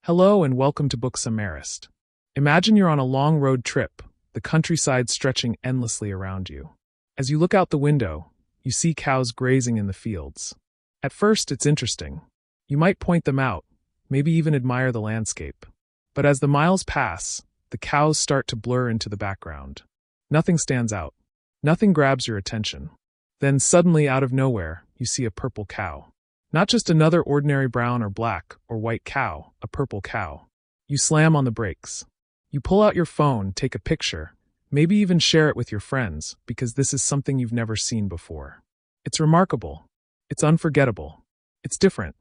Hello and welcome to Book Summarist. Imagine you're on a long road trip, the countryside stretching endlessly around you. As you look out the window, you see cows grazing in the fields. At first, it's interesting. You might point them out, maybe even admire the landscape. But as the miles pass, the cows start to blur into the background. Nothing stands out. Nothing grabs your attention. Then suddenly, out of nowhere, you see a purple cow. Not just another ordinary brown or black or white cow, a purple cow. You slam on the brakes. You pull out your phone, take a picture, maybe even share it with your friends, because this is something you've never seen before. It's remarkable. It's unforgettable. It's different.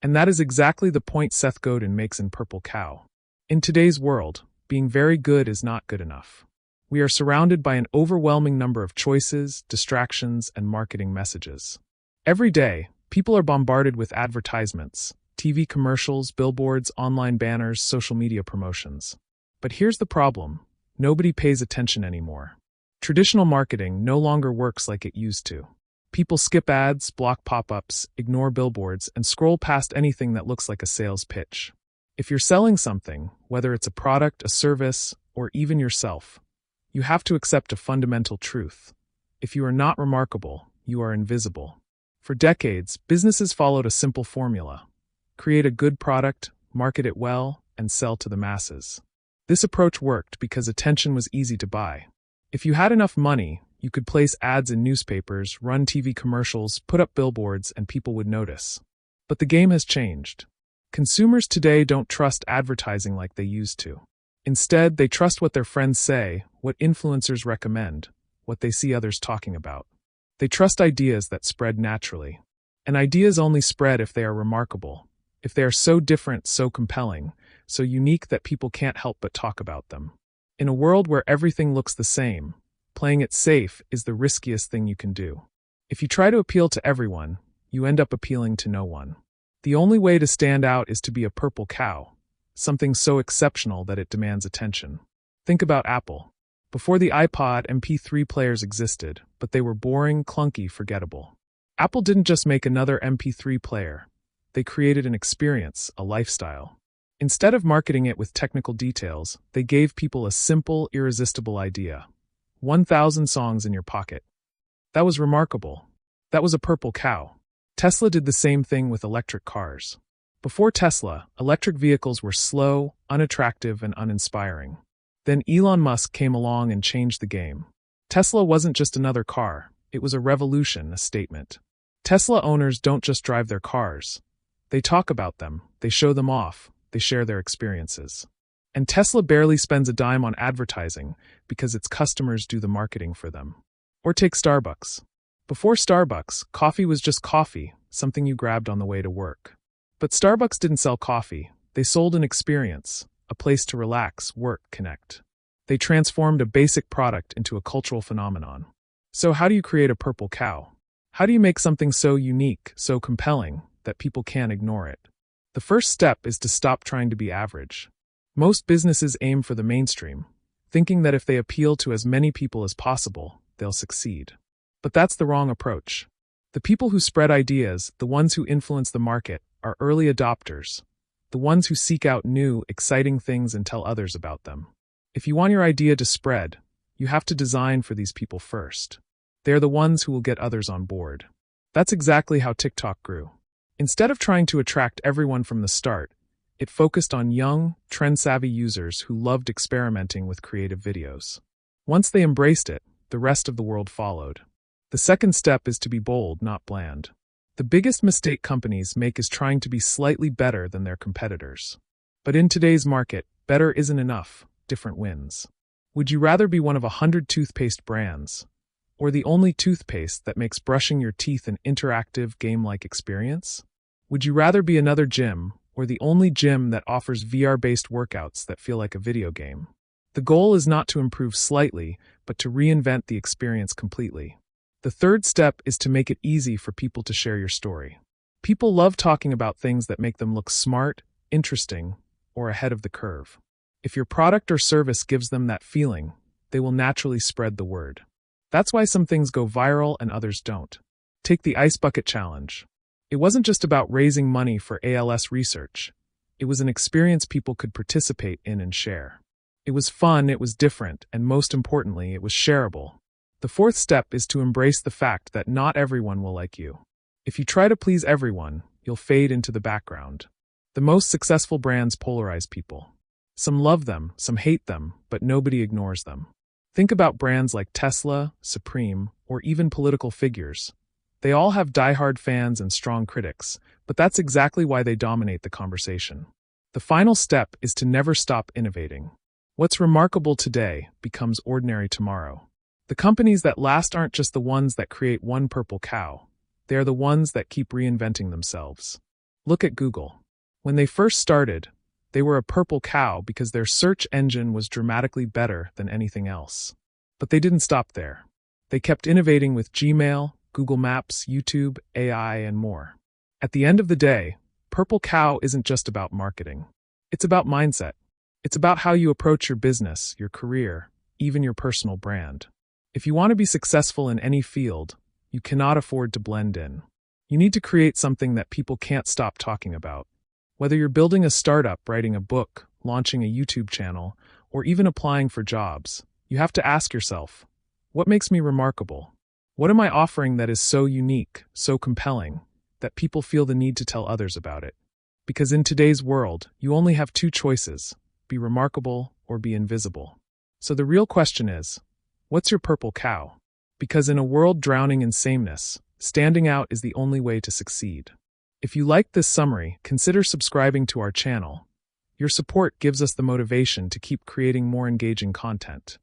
And that is exactly the point Seth Godin makes in Purple Cow. In today's world, being very good is not good enough. We are surrounded by an overwhelming number of choices, distractions, and marketing messages. Every day, people are bombarded with advertisements, TV commercials, billboards, online banners, social media promotions. But here's the problem. Nobody pays attention anymore. Traditional marketing no longer works like it used to. People skip ads, block pop-ups, ignore billboards, and scroll past anything that looks like a sales pitch. If you're selling something, whether it's a product, a service, or even yourself, you have to accept a fundamental truth. If you are not remarkable, you are invisible. For decades, businesses followed a simple formula. Create a good product, market it well, and sell to the masses. This approach worked because attention was easy to buy. If you had enough money, you could place ads in newspapers, run TV commercials, put up billboards, and people would notice. But the game has changed. Consumers today don't trust advertising like they used to. Instead, they trust what their friends say, what influencers recommend, what they see others talking about. They trust ideas that spread naturally. And ideas only spread if they are remarkable, if they are so different, so compelling, so unique that people can't help but talk about them. In a world where everything looks the same, playing it safe is the riskiest thing you can do. If you try to appeal to everyone, you end up appealing to no one. The only way to stand out is to be a purple cow, something so exceptional that it demands attention. Think about Apple. Before the iPod, MP3 players existed, but they were boring, clunky, forgettable. Apple didn't just make another MP3 player. They created an experience, a lifestyle. Instead of marketing it with technical details, they gave people a simple, irresistible idea. 1,000 songs in your pocket. That was remarkable. That was a purple cow. Tesla did the same thing with electric cars. Before Tesla, electric vehicles were slow, unattractive, and uninspiring. Then Elon Musk came along and changed the game. Tesla wasn't just another car, it was a revolution, a statement. Tesla owners don't just drive their cars. They talk about them, they show them off, they share their experiences. And Tesla barely spends a dime on advertising because its customers do the marketing for them. Or take Starbucks. Before Starbucks, coffee was just coffee, something you grabbed on the way to work. But Starbucks didn't sell coffee, they sold an experience. A place to relax, work, connect. They transformed a basic product into a cultural phenomenon. So how do you create a purple cow? How do you make something so unique, so compelling, that people can't ignore it? The first step is to stop trying to be average. Most businesses aim for the mainstream, thinking that if they appeal to as many people as possible, they'll succeed. But that's the wrong approach. The people who spread ideas, the ones who influence the market, are early adopters. The ones who seek out new, exciting things and tell others about them. If you want your idea to spread, you have to design for these people first. They're the ones who will get others on board. That's exactly how TikTok grew. Instead of trying to attract everyone from the start, it focused on young, trend-savvy users who loved experimenting with creative videos. Once they embraced it, the rest of the world followed. The second step is to be bold, not bland. The biggest mistake companies make is trying to be slightly better than their competitors. But in today's market, better isn't enough, different wins. Would you rather be one of 100 toothpaste brands, or the only toothpaste that makes brushing your teeth an interactive, game-like experience? Would you rather be another gym, or the only gym that offers VR-based workouts that feel like a video game? The goal is not to improve slightly, but to reinvent the experience completely. The third step is to make it easy for people to share your story. People love talking about things that make them look smart, interesting, or ahead of the curve. If your product or service gives them that feeling, they will naturally spread the word. That's why some things go viral and others don't. Take the Ice Bucket Challenge. It wasn't just about raising money for ALS research. It was an experience people could participate in and share. It was fun, it was different, and most importantly, it was shareable. The fourth step is to embrace the fact that not everyone will like you. If you try to please everyone, you'll fade into the background. The most successful brands polarize people. Some love them, some hate them, but nobody ignores them. Think about brands like Tesla, Supreme, or even political figures. They all have diehard fans and strong critics, but that's exactly why they dominate the conversation. The final step is to never stop innovating. What's remarkable today becomes ordinary tomorrow. The companies that last aren't just the ones that create one purple cow. They are the ones that keep reinventing themselves. Look at Google. When they first started, they were a purple cow because their search engine was dramatically better than anything else. But they didn't stop there. They kept innovating with Gmail, Google Maps, YouTube, AI, and more. At the end of the day, Purple Cow isn't just about marketing. It's about mindset. It's about how you approach your business, your career, even your personal brand. If you want to be successful in any field, you cannot afford to blend in. You need to create something that people can't stop talking about. Whether you're building a startup, writing a book, launching a YouTube channel, or even applying for jobs, you have to ask yourself, what makes me remarkable? What am I offering that is so unique, so compelling, that people feel the need to tell others about it? Because in today's world, you only have two choices: be remarkable or be invisible. So the real question is, what's your purple cow? Because in a world drowning in sameness, standing out is the only way to succeed. If you liked this summary, consider subscribing to our channel. Your support gives us the motivation to keep creating more engaging content.